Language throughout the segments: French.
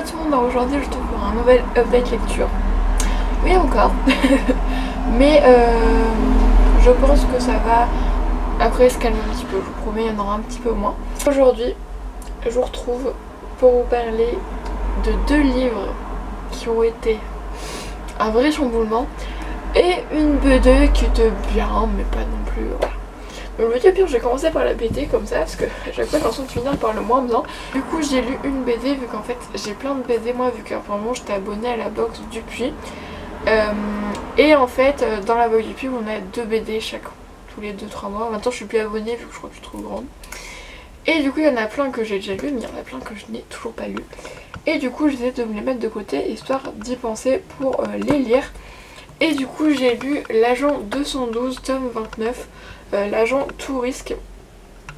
Hello tout le monde, aujourd'hui je trouve pour un nouvel update lecture. Oui encore, mais je pense que ça va après se calmer un petit peu, je vous promets il y en aura un petit peu moins. Aujourd'hui je vous retrouve pour vous parler de 2 livres qui ont été un vrai chamboulement et une BD qui était bien mais pas non plus voilà. Je me dis pire, j'ai commencé par la BD comme ça parce que à chaque fois j'ai l'impression de finir par le moins bien. Du coup j'ai lu une BD vu qu'en fait j'ai plein de BD moi vu qu'à un moment j'étais abonnée à la box Dupuis. Et en fait dans la box Dupuis on a 2 BD chaque tous les 2-3 mois. Maintenant je suis plus abonnée vu que je crois que je suis trop grande. Et du coup il y en a plein que j'ai déjà lu mais il y en a plein que je n'ai toujours pas lu. Et du coup j'essaie de me les mettre de côté histoire d'y penser pour les lire. Et du coup j'ai lu l'agent 212 tome 29. L'agent tout risque.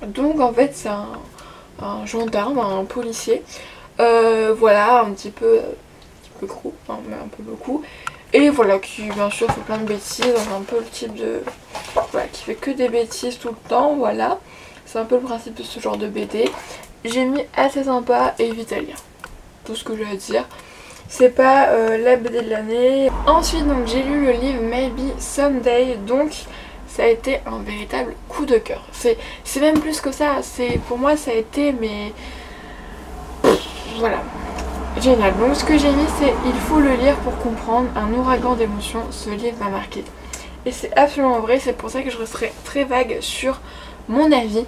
Donc en fait c'est un gendarme, un policier. Voilà, un petit peu gros, enfin, mais un peu beaucoup. Et voilà, qui bien sûr fait plein de bêtises, un peu le type de... Voilà, qui fait que des bêtises tout le temps, voilà. C'est un peu le principe de ce genre de BD. J'ai mis assez sympa et vite à lire. Tout ce que j'ai à dire. C'est pas la BD de l'année. Ensuite donc j'ai lu le livre Maybe Someday, donc ça a été un véritable coup de cœur. C'est même plus que ça, pour moi ça a été mais voilà, génial. Donc ce que j'ai mis c'est il faut le lire pour comprendre, un ouragan d'émotions, ce livre m'a marqué. Et c'est absolument vrai, c'est pour ça que je resterai très vague sur mon avis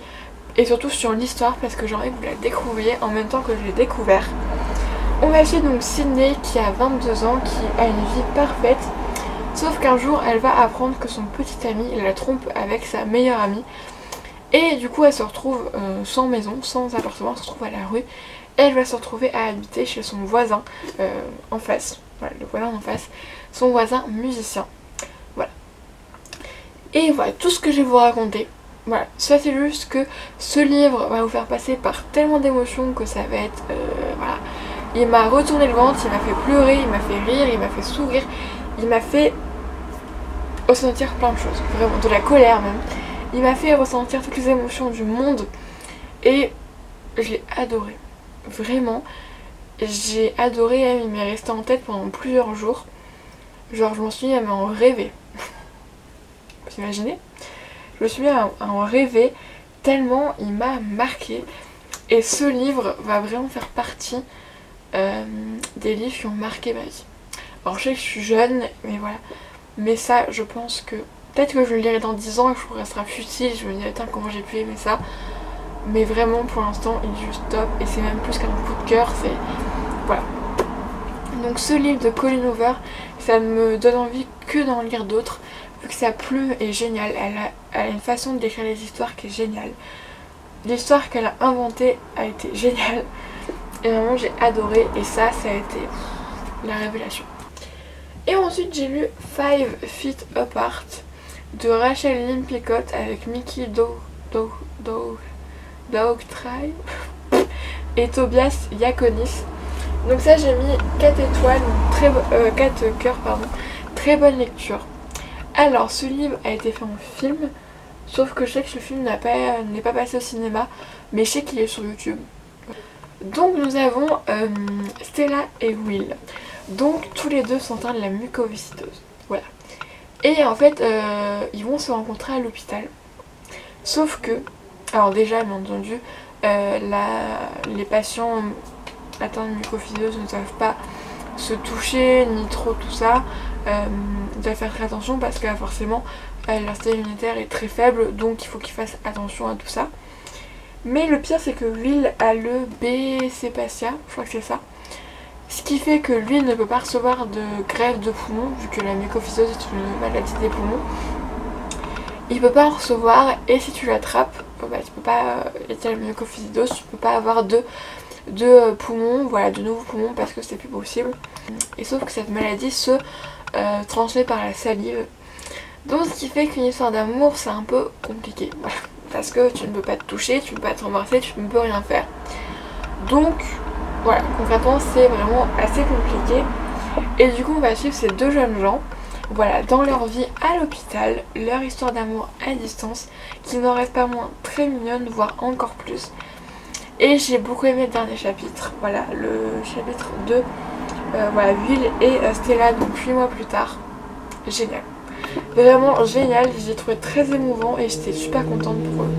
et surtout sur l'histoire parce que j'ai envie que vous la découvriez en même temps que je l'ai découvert. On va suivre donc Sydney qui a 22 ans, qui a une vie parfaite. Sauf qu'un jour elle va apprendre que son petit ami la trompe avec sa meilleure amie. Et du coup elle se retrouve sans maison, sans appartement, elle se retrouve à la rue. Et elle va se retrouver à habiter chez son voisin en face. Voilà, le voisin en face. Son voisin musicien. Voilà. Et voilà tout ce que je vais vous raconter. Voilà, ça c'est juste que ce livre va vous faire passer par tellement d'émotions que ça va être... voilà. Il m'a retourné le ventre, il m'a fait pleurer, il m'a fait rire, il m'a fait sourire. Il m'a fait ressentir plein de choses, vraiment, de la colère même. Il m'a fait ressentir toutes les émotions du monde et je l'ai adoré. Vraiment, j'ai adoré, il m'est resté en tête pendant plusieurs jours. Genre je m'en suis mis à en rêver. Vous imaginez? Je me suis mis à en rêver tellement il m'a marqué. Et ce livre va vraiment faire partie des livres qui ont marqué ma vie. Alors je sais que je suis jeune, mais voilà. Mais ça, je pense que... Peut-être que je le lirai dans 10 ans et que je trouverai que ça sera futile. Je me dis, attends, comment j'ai pu aimer ça. Mais vraiment, pour l'instant, il est juste top. Et c'est même plus qu'un coup de cœur, c'est... Voilà. Donc ce livre de Colleen Hoover, ça ne me donne envie que d'en lire d'autres. Vu que sa plume est géniale. Elle a une façon de décrire les histoires qui est géniale. L'histoire qu'elle a inventée a été géniale. Et vraiment, j'ai adoré. Et ça a été la révélation. Et ensuite j'ai lu 5 Feet Apart de Rachel Lynn Picott avec Mickey Daughtry et Tobias Yakonis. Donc ça j'ai mis 4 étoiles, 4 cœurs pardon, très bonne lecture. Alors ce livre a été fait en film, sauf que je sais que ce film n'est pas passé au cinéma, mais je sais qu'il est sur YouTube. Donc nous avons Stella et Will. Donc tous les deux sont atteints de la mucoviscidose. Voilà. Et en fait ils vont se rencontrer à l'hôpital. Sauf que, alors déjà bien entendu, les patients atteints de mucoviscidose ne savent pas se toucher ni trop tout ça. Ils doivent faire très attention parce que forcément leur système immunitaire est très faible, donc il faut qu'ils fassent attention à tout ça. Mais le pire c'est que Will a le B. cepacia, je crois que c'est ça. Ce qui fait que lui ne peut pas recevoir de greffe de poumon, vu que la mucoviscidose est une maladie des poumons. Il peut pas en recevoir et si tu l'attrapes, bah, tu peux pas, la mucoviscidose, tu peux pas avoir de poumons, voilà, de nouveaux poumons parce que c'est plus possible. Et sauf que cette maladie se transmet par la salive. Donc ce qui fait qu'une histoire d'amour c'est un peu compliqué. Voilà. Parce que tu ne peux pas te toucher, tu ne peux pas t'embrasser, tu ne peux rien faire. Donc voilà, concrètement c'est vraiment assez compliqué. Et du coup on va suivre ces 2 jeunes gens, voilà, dans leur vie à l'hôpital, leur histoire d'amour à distance, qui n'en reste pas moins très mignonne, voire encore plus. Et j'ai beaucoup aimé le dernier chapitre, voilà, le chapitre 2, voilà, Will et Stella, donc 8 mois plus tard. Génial. Vraiment génial, j'ai trouvé très émouvant et j'étais super contente pour eux.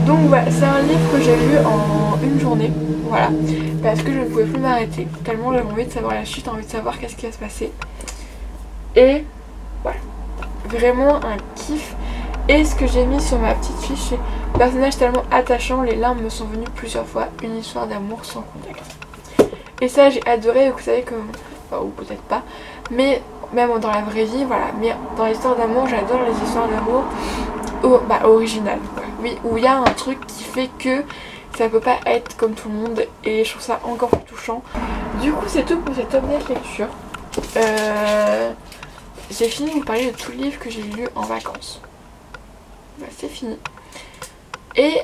Donc voilà, c'est un livre que j'ai lu en une journée, voilà, parce que je ne pouvais plus m'arrêter, tellement j'avais envie de savoir la suite, envie de savoir qu'est-ce qui va se passer. Et voilà, vraiment un kiff. Et ce que j'ai mis sur ma petite fiche, c'est personnage tellement attachant, les larmes me sont venues plusieurs fois, une histoire d'amour sans contexte. Et ça j'ai adoré, vous savez que, enfin, ou peut-être pas, mais même dans la vraie vie, voilà, mais dans l'histoire d'amour, j'adore les histoires d'amour originales, quoi. Oui, où il y a un truc qui fait que ça peut pas être comme tout le monde et je trouve ça encore plus touchant. Du coup c'est tout pour cette update lecture. J'ai fini de vous parler de tout le livre que j'ai lu en vacances. Bah, c'est fini. Et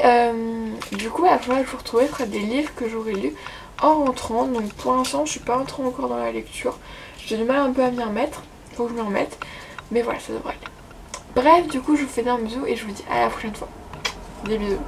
du coup la prochaine fois que je vous retrouverai ce sera des livres que j'aurai lus en rentrant. Donc pour l'instant je suis pas entrée encore dans la lecture. J'ai du mal un peu à m'y remettre. Faut que je m'y remette. Mais voilà, ça devrait aller. Bref, du coup je vous fais un bisou et je vous dis à la prochaine fois. Des bisous.